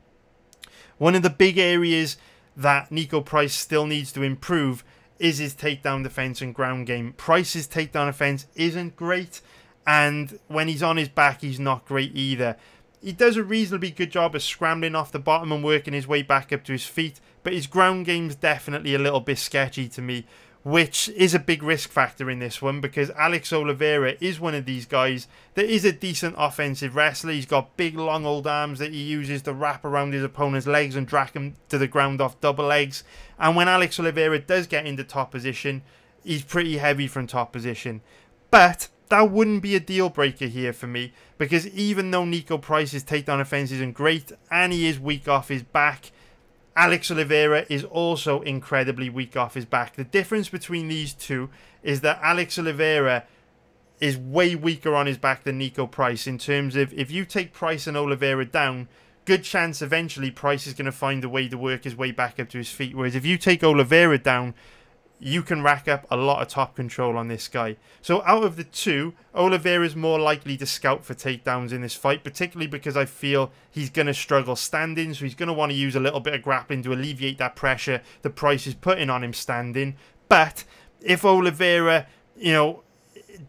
One of the big areas that Nico Price still needs to improve is his takedown defense and ground game. Price's takedown defense isn't great, and when he's on his back, he's not great either. He does a reasonably good job of scrambling off the bottom and working his way back up to his feet, but his ground game's definitely a little bit sketchy to me, which is a big risk factor in this one, because Alex Oliveira is one of these guys that is a decent offensive wrestler. He's got big, long, old arms that he uses to wrap around his opponent's legs and drag him to the ground off double legs. And when Alex Oliveira does get into top position, he's pretty heavy from top position. But that wouldn't be a deal breaker here for me, because even though Nico Price's takedown offense isn't great and he is weak off his back, Alex Oliveira is also incredibly weak off his back. The difference between these two is that Alex Oliveira is way weaker on his back than Nico Price, in terms of if you take Price and Oliveira down, good chance eventually Price is going to find a way to work his way back up to his feet. Whereas if you take Oliveira down, you can rack up a lot of top control on this guy. So out of the two, Oliveira is more likely to scout for takedowns in this fight, particularly because I feel he's going to struggle standing, so he's going to want to use a little bit of grappling to alleviate that pressure the Price is putting on him standing. But if Oliveira, you know,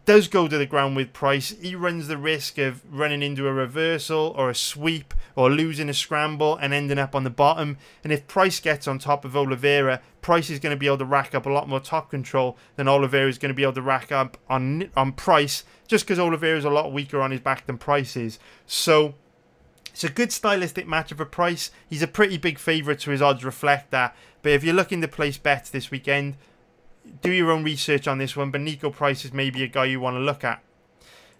does go to the ground with Price, he runs the risk of running into a reversal or a sweep or losing a scramble and ending up on the bottom. And if Price gets on top of Oliveira, Price is going to be able to rack up a lot more top control than Oliveira is going to be able to rack up on Price, just because Oliveira is a lot weaker on his back than Price is. So it's a good stylistic matchup for Price. He's a pretty big favourite, so his odds reflect that. But if you're looking to place bets this weekend, do your own research on this one, but Nico Price is maybe a guy you want to look at.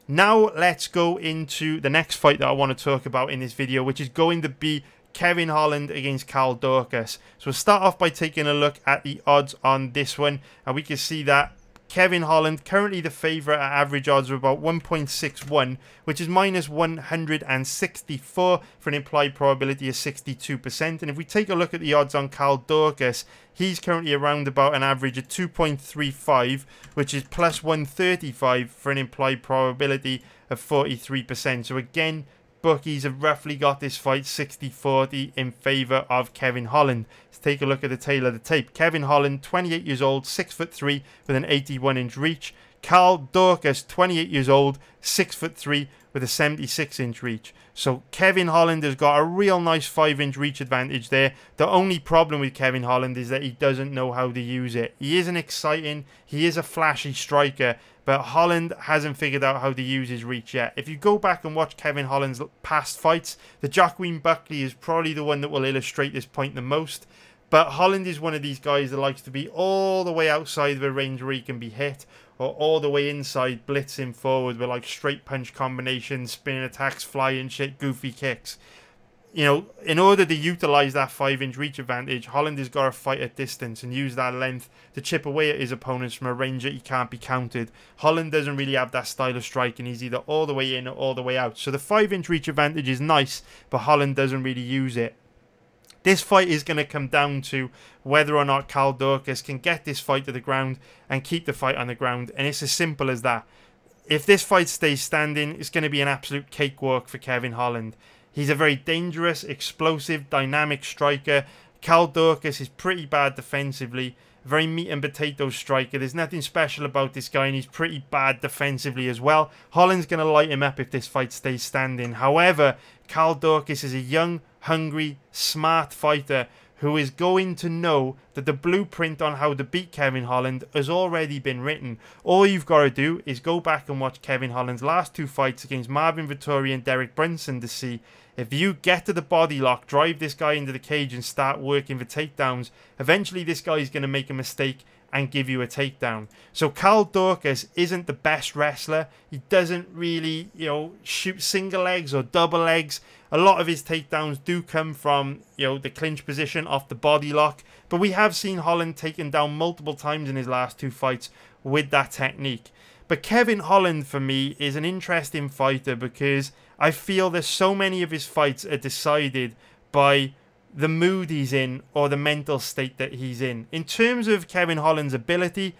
Now let's go into the next fight that I want to talk about in this video, which is going to be Kevin Holland against Carl Daukaus. So we'll start off by taking a look at the odds on this one, and we can see that Kevin Holland, currently the favourite at average odds of about 1.61, which is minus 164 for an implied probability of 62%. And if we take a look at the odds on Carl Daukaus, he's currently around about an average of 2.35, which is plus 135 for an implied probability of 43%. So again, bookies have roughly got this fight 60-40 in favour of Kevin Holland. Let's take a look at the tail of the tape. Kevin Holland, 28 years old, 6'3", with an 81-inch reach. Carl Daukaus, 28 years old, 6'3", with a 76-inch reach. So Kevin Holland has got a real nice 5-inch reach advantage there. The only problem with Kevin Holland is that he doesn't know how to use it. He isn't exciting, he is a flashy striker, but Holland hasn't figured out how to use his reach yet. If you go back and watch Kevin Holland's past fights, the Joaquin Buckley is probably the one that will illustrate this point the most. But Holland is one of these guys that likes to be all the way outside of a range where he can be hit, or all the way inside, blitzing forward with like straight punch combinations, spinning attacks, flying shit, goofy kicks. You know, in order to utilise that 5-inch reach advantage, Holland has got to fight at distance and use that length to chip away at his opponents from a range that he can't be countered. Holland doesn't really have that style of striking. He's either all the way in or all the way out. So the 5-inch reach advantage is nice, but Holland doesn't really use it. This fight is going to come down to whether or not Carl Daukaus can get this fight to the ground and keep the fight on the ground. And it's as simple as that. If this fight stays standing, it's going to be an absolute cakewalk for Kevin Holland. He's a very dangerous, explosive, dynamic striker. Carl Daukaus is pretty bad defensively. Very meat and potatoes striker. There's nothing special about this guy, and he's pretty bad defensively as well. Holland's going to light him up if this fight stays standing. However, Carl Daukaus is a young, hungry, smart fighter who is going to know that the blueprint on how to beat Kevin Holland has already been written. All you've got to do is go back and watch Kevin Holland's last 2 fights against Marvin Vettori and Derek Brunson to see if you get to the body lock, drive this guy into the cage and start working for takedowns, eventually this guy is going to make a mistake and give you a takedown. So Carl Daukaus isn't the best wrestler. He doesn't really, shoot single legs or double legs. A lot of his takedowns do come from, the clinch position off the body lock. But we have seen Holland taken down multiple times in his last 2 fights with that technique. But Kevin Holland, for me, is an interesting fighter because I feel that so many of his fights are decided by the mood he's in or the mental state that he's in. In terms of Kevin Holland's ability,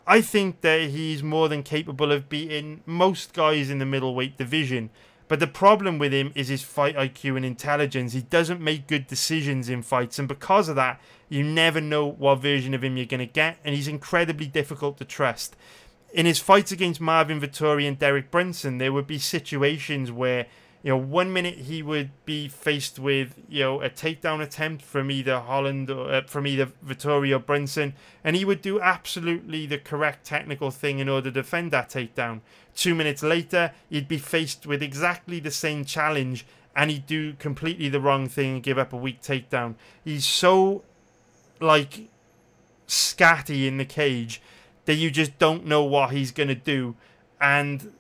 I think that he's more than capable of beating most guys in the middleweight division. But the problem with him is his fight IQ and intelligence. He doesn't make good decisions in fights, and because of that, you never know what version of him you're going to get, and he's incredibly difficult to trust. In his fights against Marvin Vettori and Derek Brunson, there would be situations where, 1 minute he would be faced with, a takedown attempt from either Holland or from either Vettori or Brunson, and he would do absolutely the correct technical thing in order to defend that takedown. 2 minutes later, he'd be faced with exactly the same challenge, and he'd do completely the wrong thing and give up a weak takedown. He's so, scatty in the cage that you just don't know what he's going to do, and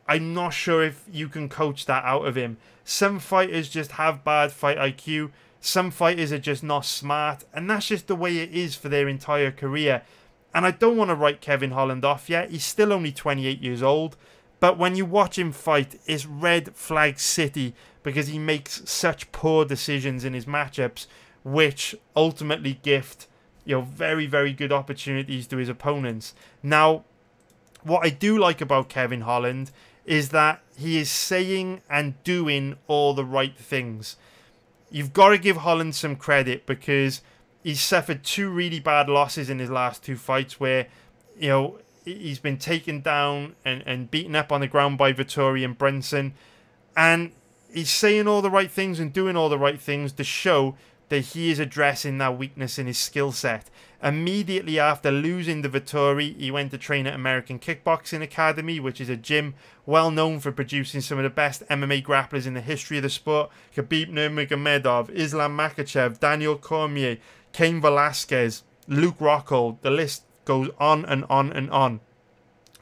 I'm not sure if you can coach that out of him. Some fighters just have bad fight IQ, some fighters are just not smart, and that's just the way it is for their entire career. And I don't want to write Kevin Holland off yet, he's still only 28 years old, but when you watch him fight, it's red flag city because he makes such poor decisions in his matchups, which ultimately gift very, very good opportunities to his opponents. Now, what I do like about Kevin Holland is that he is saying and doing all the right things. You've got to give Holland some credit because he's suffered 2 really bad losses in his last 2 fights where, he's been taken down and beaten up on the ground by Vettori and Brunson. And he's saying all the right things and doing all the right things to show that he is addressing that weakness in his skill set. Immediately after losing to Vettori, he went to train at American Kickboxing Academy, which is a gym well known for producing some of the best MMA grapplers in the history of the sport. Khabib Nurmagomedov, Islam Makhachev, Daniel Cormier, Cain Velasquez, Luke Rockhold. The list goes on and on and on.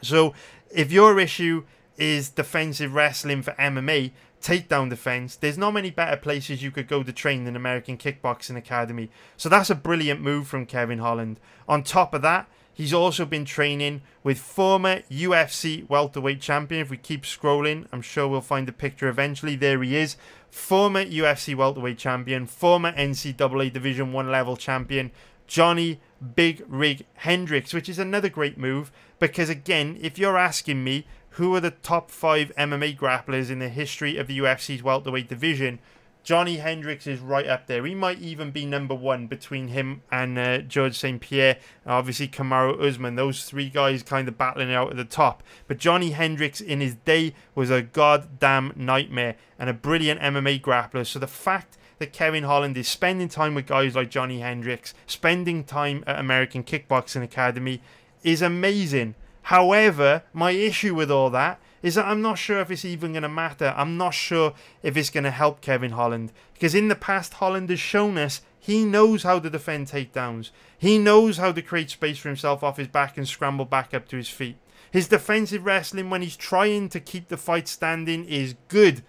So if your issue is defensive wrestling for MMA, takedown defense, there's not many better places you could go to train than American Kickboxing Academy. So that's a brilliant move from Kevin Holland. On top of that, he's also been training with former UFC welterweight champion. If we keep scrolling, I'm sure we'll find a picture eventually. There he is. Former UFC welterweight champion, former NCAA Division 1 level champion, Johnny Big Rig Hendricks, which is another great move because, again, if you're asking me who are the top 5 MMA grapplers in the history of the UFC's welterweight division, Johnny Hendricks is right up there. He might even be number 1 between him and George St. Pierre, obviously Kamaru Usman. Those 3 guys kind of battling it out at the top. But Johnny Hendricks in his day was a goddamn nightmare and a brilliant MMA grappler. So the fact that Kevin Holland is spending time with guys like Johnny Hendricks, spending time at American Kickboxing Academy is amazing. However, my issue with all that is that I'm not sure if it's even going to matter. I'm not sure if it's going to help Kevin Holland. Because in the past, Holland has shown us he knows how to defend takedowns. He knows how to create space for himself off his back and scramble back up to his feet. His defensive wrestling when he's trying to keep the fight standing is good.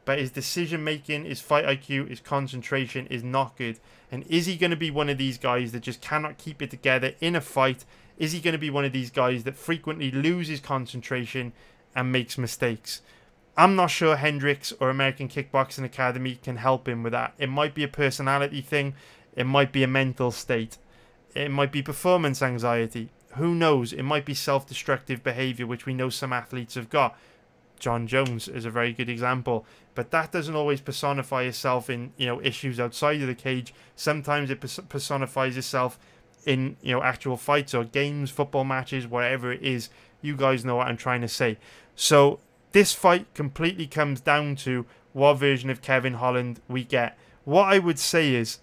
But his decision making, his fight IQ, his concentration is not good. And is he going to be one of these guys that just cannot keep it together in a fight? Is he going to be one of these guys that frequently loses concentration and makes mistakes? I'm not sure Hendricks or American Kickboxing Academy can help him with that. It might be a personality thing. It might be a mental state. It might be performance anxiety. Who knows? It might be self-destructive behavior, which we know some athletes have got. John Jones is a very good example. But that doesn't always personify itself in, issues outside of the cage. Sometimes it personifies itself in, actual fights or games, football matches, whatever it is. You guys know what I'm trying to say. So this fight completely comes down to what version of Kevin Holland we get. What I would say is,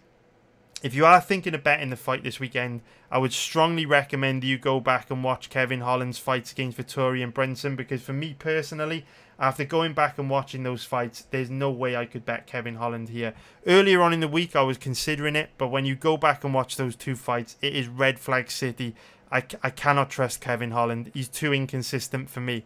if you are thinking of betting the fight this weekend, I would strongly recommend you go back and watch Kevin Holland's fights against Vettori and Brunson, because for me personally, after going back and watching those fights, there's no way I could bet Kevin Holland here. Earlier on in the week, I was considering it, but when you go back and watch those two fights, it is red flag city. I cannot trust Kevin Holland. He's too inconsistent for me.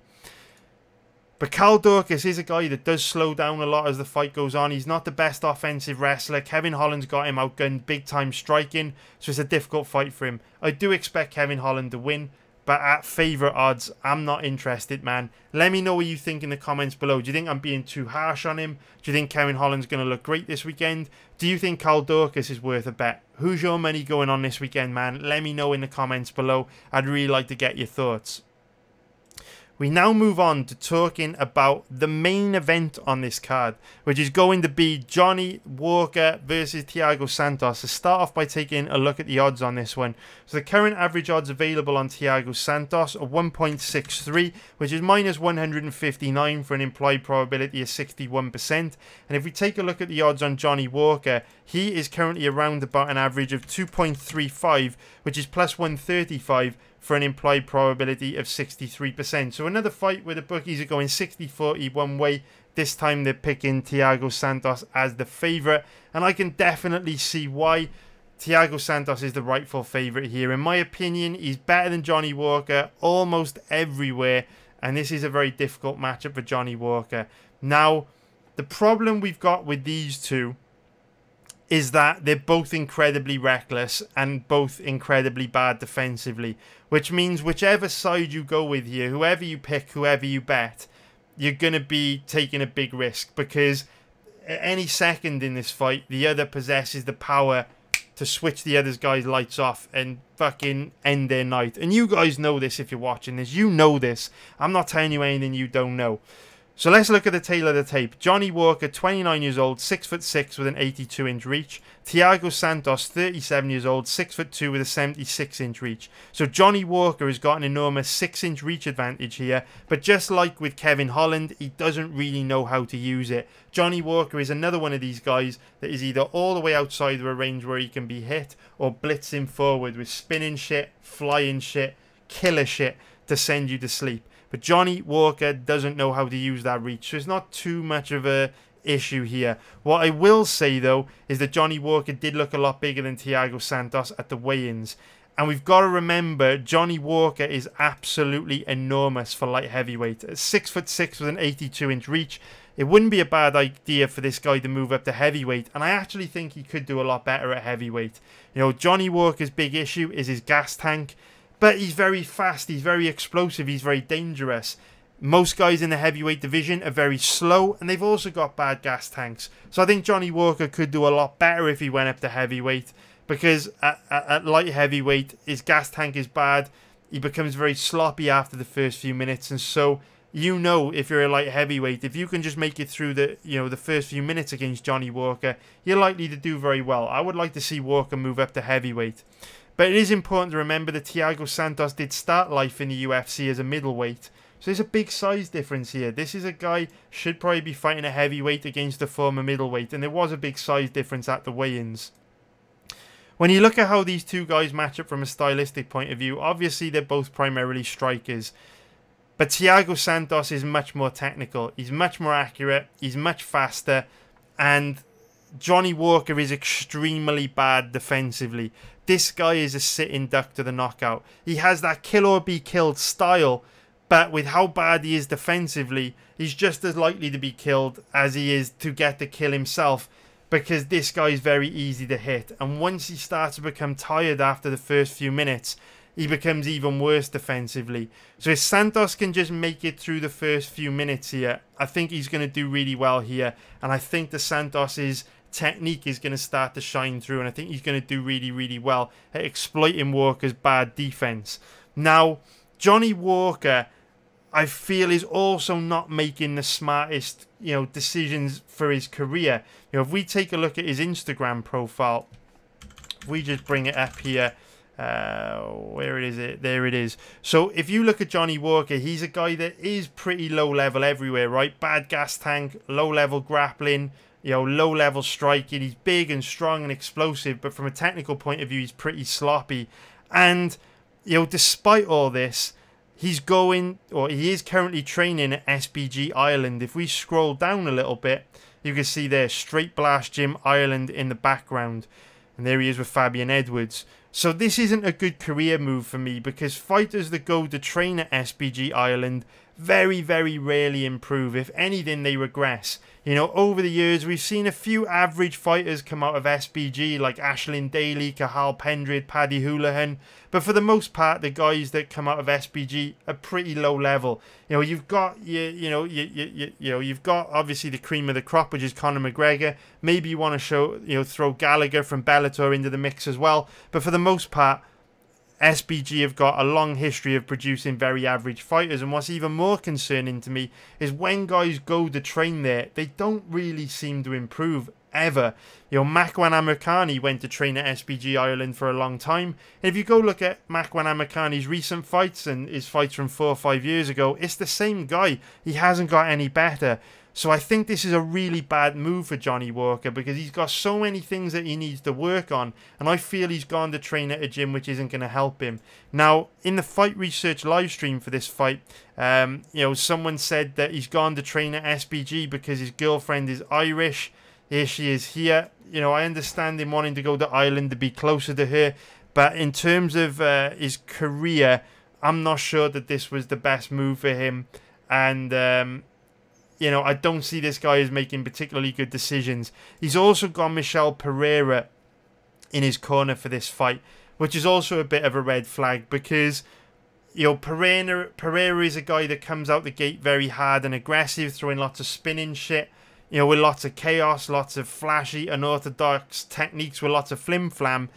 But Daukaus is a guy that does slow down a lot as the fight goes on. He's not the best offensive wrestler. Kevin Holland's got him outgunned big time striking, so it's a difficult fight for him. I do expect Kevin Holland to win, but at favourite odds, I'm not interested, man. Let me know what you think in the comments below. Do you think I'm being too harsh on him? Do you think Kevin Holland's going to look great this weekend? Do you think Daukaus is worth a bet? Who's your money going on this weekend, man? Let me know in the comments below. I'd really like to get your thoughts. We now move on to talking about the main event on this card, which is going to be Johnny Walker versus Thiago Santos. So start off by taking a look at the odds on this one. So the current average odds available on Thiago Santos are 1.63, which is minus 159 for an implied probability of 61%. And if we take a look at the odds on Johnny Walker, he is currently around about an average of 2.35, which is plus 135 for an implied probability of 63%. So another fight where the bookies are going 60-40 one way. This time they're picking Thiago Santos as the favourite. And I can definitely see why. Thiago Santos is the rightful favourite here. In my opinion, he's better than Johnny Walker almost everywhere. And this is a very difficult matchup for Johnny Walker. Now, the problem we've got with these two is that they're both incredibly reckless and both incredibly bad defensively, which means whichever side you go with here, whoever you pick, whoever you bet, you're going to be taking a big risk, because at any second in this fight, the other possesses the power to switch the other guy's lights off and fucking end their night. And you guys know this if you're watching this. You know this. I'm not telling you anything you don't know. So let's look at the tail of the tape. Johnny Walker, 29 years old, 6'6" with an 82-inch reach. Thiago Santos, 37 years old, 6'2" with a 76-inch reach. So Johnny Walker has got an enormous 6-inch reach advantage here. But just like with Kevin Holland, he doesn't really know how to use it. Johnny Walker is another one of these guys that is either all the way outside of a range where he can be hit, or blitzing forward with spinning shit, flying shit, killer shit to send you to sleep. But Johnny Walker doesn't know how to use that reach, so it's not too much of a issue here. What I will say, though, is that Johnny Walker did look a lot bigger than Thiago Santos at the weigh-ins. And we've got to remember, Johnny Walker is absolutely enormous for light heavyweight. At 6'6" with an 82-inch reach, it wouldn't be a bad idea for this guy to move up to heavyweight. And I actually think he could do a lot better at heavyweight. Johnny Walker's big issue is his gas tank. But he's very fast, he's very explosive, he's very dangerous. Most guys in the heavyweight division are very slow, and they've also got bad gas tanks. So I think Johnny Walker could do a lot better if he went up to heavyweight, because at light heavyweight, his gas tank is bad. He becomes very sloppy after the first few minutes, and so if you're a light heavyweight, if you can just make it through the first few minutes against Johnny Walker, you're likely to do very well. I would like to see Walker move up to heavyweight. But it is important to remember that Thiago Santos did start life in the UFC as a middleweight. So there's a big size difference here. This is a guy should probably be fighting a heavyweight against a former middleweight. And there was a big size difference at the weigh-ins. When you look at how these two guys match up from a stylistic point of view, obviously they're both primarily strikers. But Thiago Santos is much more technical. He's much more accurate. He's much faster. And Johnny Walker is extremely bad defensively. This guy is a sitting duck to the knockout. He has that kill or be killed style, but with how bad he is defensively, he's just as likely to be killed as he is to get the kill himself, because this guy is very easy to hit. And once he starts to become tired after the first few minutes, he becomes even worse defensively. So if Santos can just make it through the first few minutes here, I think he's going to do really well here. And I think the Santos's technique is going to start to shine through, and I think he's going to do really, really well at exploiting Walker's bad defense. Now, Johnny Walker, I feel, is also not making the smartest, decisions for his career. If we take a look at his Instagram profile, if we just bring it up here, where is it? There it is. So if you look at Johnny Walker, he's a guy that is pretty low level everywhere, right? Bad gas tank, low level grappling, low level striking. He's big and strong and explosive, but from a technical point of view, he's pretty sloppy. And, despite all this, he is currently training at SBG Ireland. If we scroll down a little bit, you can see there, Straight Blast Gym Ireland in the background. And there he is with Fabian Edwards. So this isn't a good career move for me, because fighters that go to train at SBG Ireland very, very rarely improve. If anything, they regress. Over the years, we've seen a few average fighters come out of SBG, like Ashlyn Daly, Cathal Pendred, Paddy Houlihan. But for the most part, the guys that come out of SBG are pretty low level. You've got you've got obviously the cream of the crop, which is Conor McGregor. Maybe you want to throw Gallagher from Bellator into the mix as well. But for the most part, SBG have got a long history of producing very average fighters, and what's even more concerning to me is when guys go to train there, they don't really seem to improve ever. Makwan Amirkhani went to train at SBG Ireland for a long time, and if you go look at Makwan Amirkhani's recent fights and his fights from 4 or 5 years ago, it's the same guy. He hasn't got any better. So I think this is a really bad move for Johnny Walker, because he's got so many things that he needs to work on, and I feel he's gone to train at a gym which isn't going to help him. Now, in the Fight Research live stream for this fight, someone said that he's gone to train at SBG because his girlfriend is Irish. Here she is here. I understand him wanting to go to Ireland to be closer to her, but in terms of his career, I'm not sure that this was the best move for him. And I don't see this guy as making particularly good decisions. He's also got Michel Pereira in his corner for this fight, which is also a bit of a red flag, because Pereira is a guy that comes out the gate very hard and aggressive, throwing lots of spinning shit, with lots of chaos, lots of flashy, unorthodox techniques with lots of flim-flam.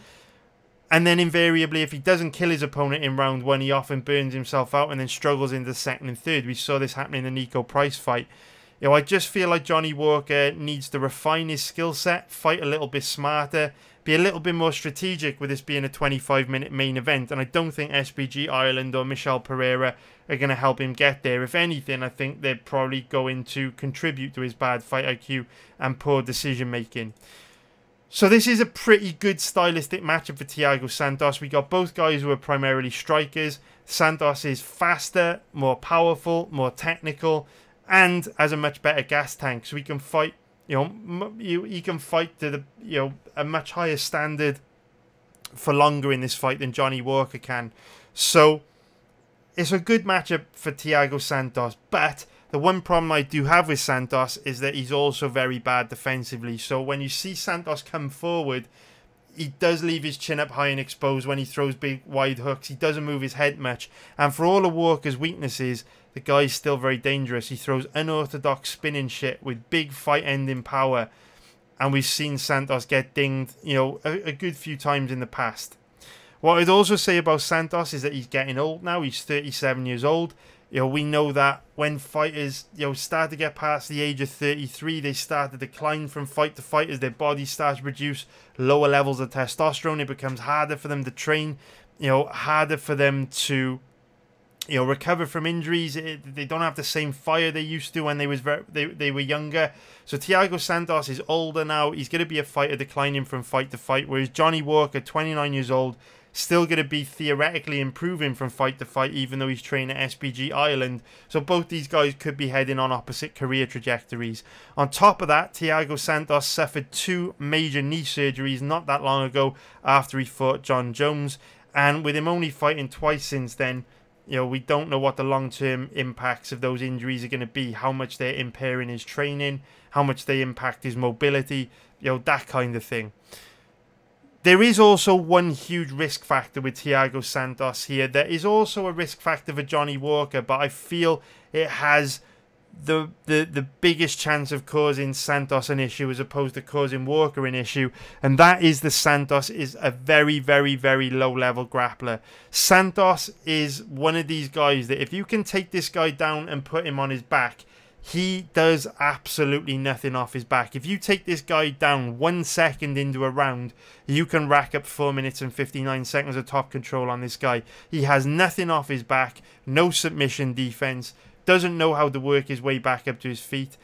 And then invariably, if he doesn't kill his opponent in round one, he often burns himself out and then struggles into the second and third. We saw this happen in the Nico Price fight. I just feel like Johnny Walker needs to refine his skill set, fight a little bit smarter, be a little bit more strategic with this being a 25-minute main event. And I don't think SBG Ireland or Michel Pereira are going to help him get there. If anything, I think they're probably going to contribute to his bad fight IQ and poor decision-making. So this is a pretty good stylistic matchup for Thiago Santos. We got both guys who are primarily strikers. Santos is faster, more powerful, more technical, and has a much better gas tank, so he can fight. He can fight to the a much higher standard for longer in this fight than Johnny Walker can. So it's a good matchup for Thiago Santos, but the one problem I do have with Santos is that he's also very bad defensively. So when you see Santos come forward, he does leave his chin up high and exposed when he throws big wide hooks. He doesn't move his head much. And for all of Walker's weaknesses, the guy's still very dangerous. He throws unorthodox spinning shit with big fight-ending power. And we've seen Santos get dinged, a good few times in the past. What I'd also say about Santos is that he's getting old now. He's 37 years old. We know that when fighters, start to get past the age of 33, they start to decline from fight to fight as their body starts to produce lower levels of testosterone. It becomes harder for them to train, harder for them to, recover from injuries. They don't have the same fire they used to when they were younger. So Thiago Santos is older now. He's going to be a fighter declining from fight to fight, whereas Johnny Walker, 29 years old, still going to be theoretically improving from fight to fight, even though he's training at SBG Ireland. So both these guys could be heading on opposite career trajectories. On top of that, Thiago Santos suffered 2 major knee surgeries not that long ago after he fought John Jones. And with him only fighting twice since then, you know, we don't know what the long-term impacts of those injuries are going to be, how much they're impairing his training, how much they impact his mobility, you know, that kind of thing. There is also one huge risk factor with Thiago Santos here. There is also a risk factor for Johnny Walker, but I feel it has the biggest chance of causing Santos an issue as opposed to causing Walker an issue, and that is that Santos is a very, very, very low-level grappler. Santos is one of these guys that if you can take this guy down and put him on his back, he does absolutely nothing off his back. If you take this guy down 1 second into a round, you can rack up 4 minutes and 59 seconds of top control on this guy. He has nothing off his back, no submission defense, doesn't know how to work his way back up to his feet.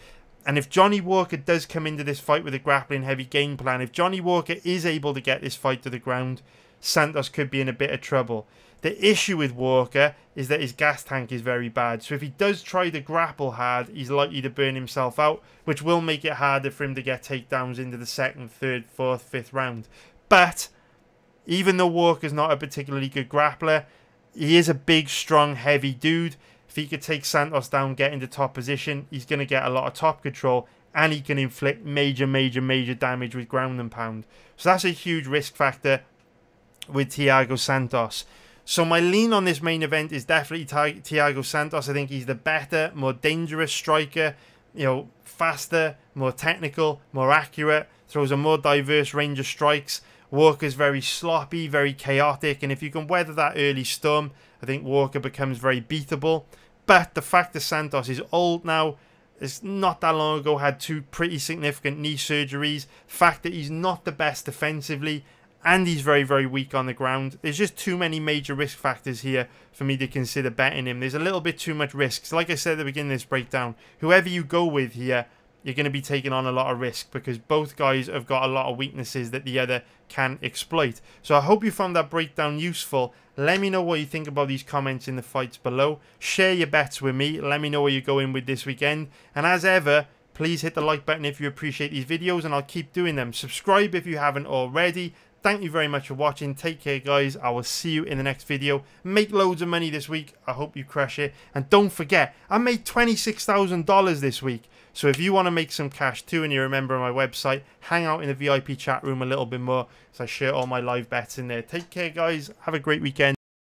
And if Johnny Walker does come into this fight with a grappling heavy game plan, if Johnny Walker is able to get this fight to the ground, Santos could be in a bit of trouble. The issue with Walker is that his gas tank is very bad. So if he does try to grapple hard, he's likely to burn himself out, which will make it harder for him to get takedowns into the 2nd, 3rd, 4th, 5th round. But even though Walker's not a particularly good grappler, he is a big, strong, heavy dude. If he could take Santos down, get into top position, he's going to get a lot of top control, and he can inflict major, major, major damage with ground and pound. So that's a huge risk factor with Thiago Santos. So my lean on this main event is definitely Thiago Santos. I think he's the better, more dangerous striker, you know, faster, more technical, more accurate, throws a more diverse range of strikes. Walker's very sloppy, very chaotic, and if you can weather that early storm, I think Walker becomes very beatable. But the fact that Santos is old now, is not that long ago had 2 pretty significant knee surgeries, fact that he's not the best defensively, and he's very, very weak on the ground. There's just too many major risk factors here for me to consider betting him. There's a little bit too much risk. So like I said at the beginning of this breakdown, whoever you go with here, you're going to be taking on a lot of risk because both guys have got a lot of weaknesses that the other can exploit. So I hope you found that breakdown useful. Let me know what you think about these comments in the fights below. Share your bets with me. Let me know where you're going with this weekend. And as ever, please hit the like button if you appreciate these videos, and I'll keep doing them. Subscribe if you haven't already. Thank you very much for watching. Take care, guys. I will see you in the next video. Make loads of money this week. I hope you crush it. And don't forget, I made $26,000 this week. So if you want to make some cash too and you're a member of my website, hang out in the VIP chat room a little bit more. So I share all my live bets in there. Take care, guys. Have a great weekend.